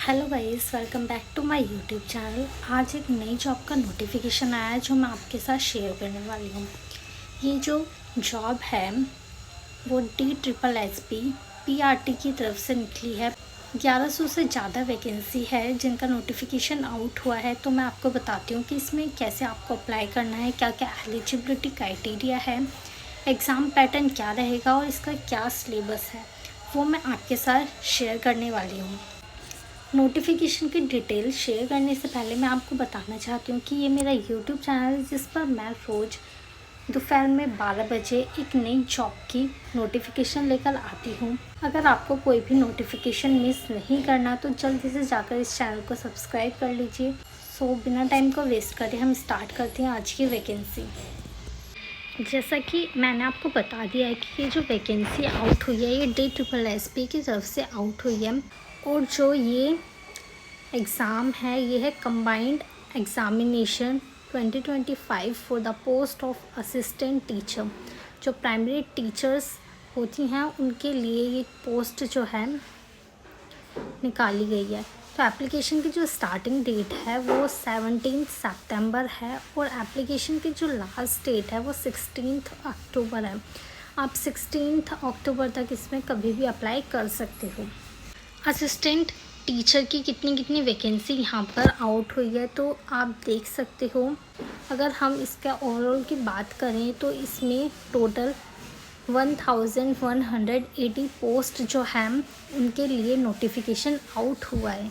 Hello guys, welcome back to my YouTube channel. आज एक नई जॉब का नोटिफिकेशन आया है जो मैं आपके साथ शेयर करने वाली हूँ। ये जो जॉब है वो DSSB PRT की तरफ से निकली है। 1100 से ज़्यादा वैकेंसी है जिनका नोटिफिकेशन आउट हुआ है। तो मैं आपको बताती हूँ कि इसमें कैसे आपको अप्लाई करना है, क्या क्या एलिजिबिलिटी क्राइटेरिया है, एग्ज़ाम पैटर्न क्या रहेगा और इसका क्या सिलेबस है, वो मैं आपके साथ शेयर करने वाली हूँ। नोटिफिकेशन की डिटेल शेयर करने से पहले मैं आपको बताना चाहती हूँ कि ये मेरा यूट्यूब चैनल है जिस पर मैं रोज़ दोपहर में 12 बजे एक नई जॉब की नोटिफिकेशन लेकर आती हूँ। अगर आपको कोई भी नोटिफिकेशन मिस नहीं करना तो जल्दी से जाकर इस चैनल को सब्सक्राइब कर लीजिए। सो बिना टाइम को वेस्ट करे हम स्टार्ट करते हैं आज की वैकेंसी। जैसा कि मैंने आपको बता दिया है कि ये जो वैकेंसी आउट हुई है ये DSSB की तरफ से आउट हुई है। और जो ये एग्ज़ाम है ये है combined examination 2025 for the post of assistant teacher. जो प्राइमरी टीचर्स होती हैं उनके लिए ये पोस्ट जो है निकाली गई है। तो एप्लीकेशन की जो स्टार्टिंग डेट है वो 17 सितंबर है और एप्लीकेशन की जो लास्ट डेट है वो 16 अक्टूबर है। आप 16 अक्टूबर तक इसमें कभी भी अप्लाई कर सकते हो। असिस्टेंट टीचर की कितनी कितनी वैकेंसी यहाँ पर आउट हुई है तो आप देख सकते हो। अगर हम इसका ओवरऑल की बात करें तो इसमें टोटल 1180 पोस्ट जो हैं उनके लिए नोटिफिकेशन आउट हुआ है।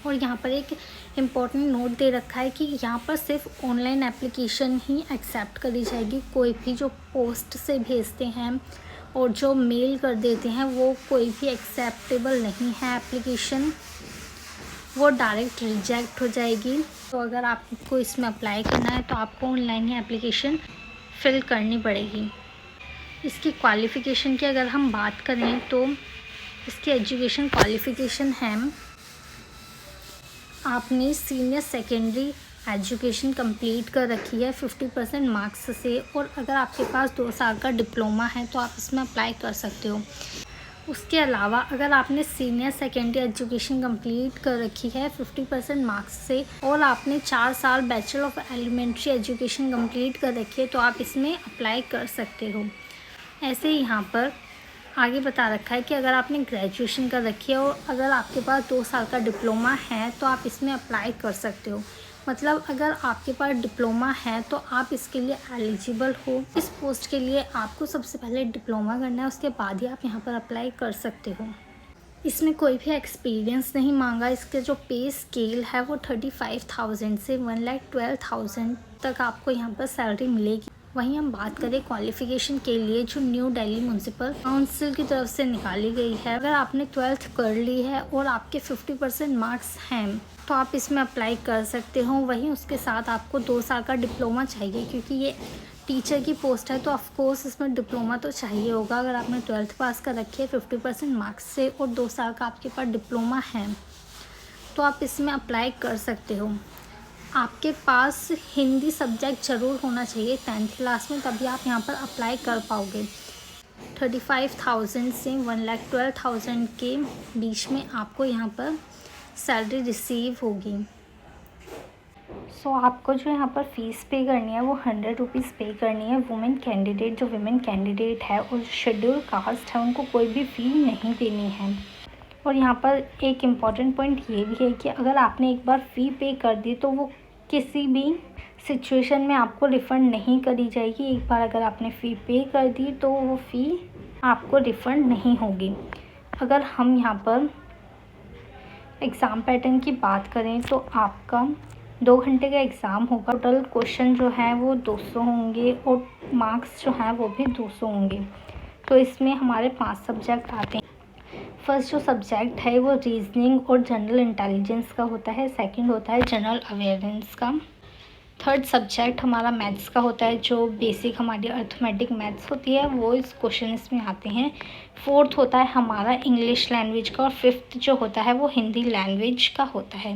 और यहाँ पर एक इम्पॉर्टेंट नोट दे रखा है कि यहाँ पर सिर्फ ऑनलाइन एप्लीकेशन ही एक्सेप्ट करी जाएगी। कोई भी जो पोस्ट से भेजते हैं और जो मेल कर देते हैं वो कोई भी एक्सेप्टेबल नहीं है एप्लीकेशन, वो डायरेक्ट रिजेक्ट हो जाएगी। तो अगर आपको इसमें अप्लाई करना है तो आपको ऑनलाइन ही एप्लीकेशन फिल करनी पड़ेगी। इसकी क्वालिफ़िकेशन की अगर हम बात करें तो इसकी एजुकेशन क्वालिफ़िकेशन है आपने सीनियर सेकेंडरी एजुकेशन कंप्लीट कर रखी है 50% मार्क्स से, और अगर आपके पास 2 साल का डिप्लोमा है तो आप इसमें अप्लाई कर सकते हो। उसके अलावा अगर आपने सीनियर सेकेंडरी एजुकेशन कंप्लीट कर रखी है 50% मार्क्स से और आपने 4 साल bachelor of elementary education complete कर रखी है तो आप इसमें अप्लाई कर सकते हो। ऐसे ही यहाँ पर आगे बता रखा है कि अगर आपने ग्रेजुएशन कर रखी है और अगर आपके पास 2 साल का डिप्लोमा है तो आप इसमें अप्लाई कर सकते हो। मतलब अगर आपके पास डिप्लोमा है तो आप इसके लिए एलिजिबल हो। इस पोस्ट के लिए आपको सबसे पहले डिप्लोमा करना है, उसके बाद ही आप यहाँ पर अप्लाई कर सकते हो। इसमें कोई भी एक्सपीरियंस नहीं मांगा। इसके जो पे स्केल है वो 35,000 से 1,12,000 तक आपको यहाँ पर सैलरी मिलेगी। वहीं हम बात करें क्वालिफ़िकेशन के लिए जो न्यू दिल्ली म्यूनसिपल काउंसिल की तरफ से निकाली गई है। अगर आपने 12th कर ली है और आपके 50% मार्क्स हैं तो आप इसमें अप्लाई कर सकते हो। वहीं उसके साथ आपको 2 साल का डिप्लोमा चाहिए क्योंकि ये टीचर की पोस्ट है तो ऑफकोर्स इसमें डिप्लोमा तो चाहिए होगा। अगर आपने 12th पास कर रखी है 50% मार्क्स से और 2 साल का आपके पास डिप्लोमा है तो आप इसमें अप्लाई कर सकते हो। आपके पास हिंदी सब्जेक्ट ज़रूर होना चाहिए 10th क्लास में, तभी आप यहाँ पर अप्लाई कर पाओगे। 35,000 से 1,12,000 के बीच में आपको यहाँ पर सैलरी रिसीव होगी। सो आपको जो यहाँ पर फ़ीस पे करनी है वो 100 रुपीज़ पे करनी है। वुमेन कैंडिडेट जो विमेन कैंडिडेट है और शेड्यूल कास्ट है उनको कोई भी फ़ी नहीं देनी है। और यहाँ पर एक इम्पॉर्टेंट पॉइंट ये भी है कि अगर आपने एक बार फ़ी पे कर दी तो वो किसी भी सिचुएशन में आपको रिफ़ंड नहीं करी जाएगी। एक बार अगर आपने फ़ी पे कर दी तो वो फ़ी आपको रिफ़ंड नहीं होगी। अगर हम यहाँ पर एग्ज़ाम पैटर्न की बात करें तो आपका 2 घंटे का एग्ज़ाम होगा। टोटल क्वेश्चन जो है वो 200 होंगे और मार्क्स जो हैं वो भी 200 होंगे। तो इसमें हमारे 5 सब्जेक्ट आते हैं। फर्स्ट जो सब्जेक्ट है वो रीजनिंग और जनरल इंटेलिजेंस का होता है। सेकंड होता है जनरल अवेयरनेस का। थर्ड सब्जेक्ट हमारा मैथ्स का होता है, जो बेसिक हमारी अर्थमेटिक मैथ्स होती है वो इस क्वेश्चन में आते हैं। फोर्थ होता है हमारा इंग्लिश लैंग्वेज का और फिफ्थ जो होता है वो हिंदी लैंग्वेज का होता है।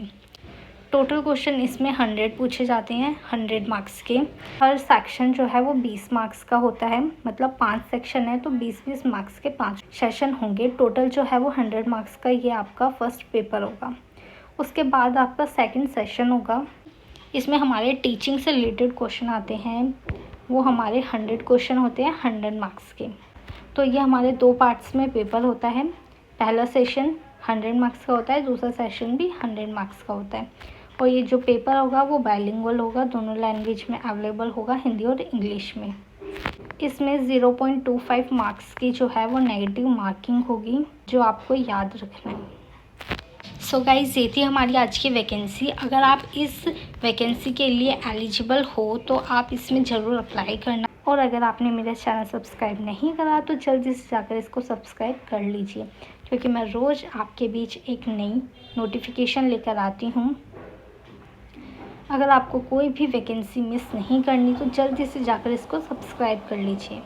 टोटल क्वेश्चन इसमें 100 पूछे जाते हैं, 100 मार्क्स के। हर सेक्शन जो है वो 20 मार्क्स का होता है, मतलब 5 सेक्शन है तो 20-20 मार्क्स के 5 सेशन होंगे। टोटल जो है वो 100 मार्क्स का ये आपका फर्स्ट पेपर होगा। उसके बाद आपका सेकंड सेशन होगा। इसमें हमारे टीचिंग से रिलेटेड क्वेश्चन आते हैं, वो हमारे 100 क्वेश्चन होते हैं 100 मार्क्स के। तो ये हमारे 2 पार्ट्स में पेपर होता है। पहला सेशन 100 मार्क्स का होता है, दूसरा सेशन भी 100 मार्क्स का होता है। और ये जो पेपर होगा वो बाइलिंगुअल होगा, दोनों लैंग्वेज में अवेलेबल होगा, हिंदी और इंग्लिश में। इसमें 0.25 मार्क्स की जो है वो नेगेटिव मार्किंग होगी, जो आपको याद रखना है। सो गाइज, ये थी हमारी आज की वैकेंसी। अगर आप इस वैकेंसी के लिए एलिजिबल हो तो आप इसमें ज़रूर अप्लाई करना। और अगर आपने मेरा चैनल सब्सक्राइब नहीं करा तो जल्दी से जाकर इसको सब्सक्राइब कर लीजिए, क्योंकि मैं रोज़ आपके बीच एक नई नोटिफिकेशन लेकर आती हूँ। अगर आपको कोई भी वैकेंसी मिस नहीं करनी तो जल्दी से जाकर इसको सब्सक्राइब कर लीजिए।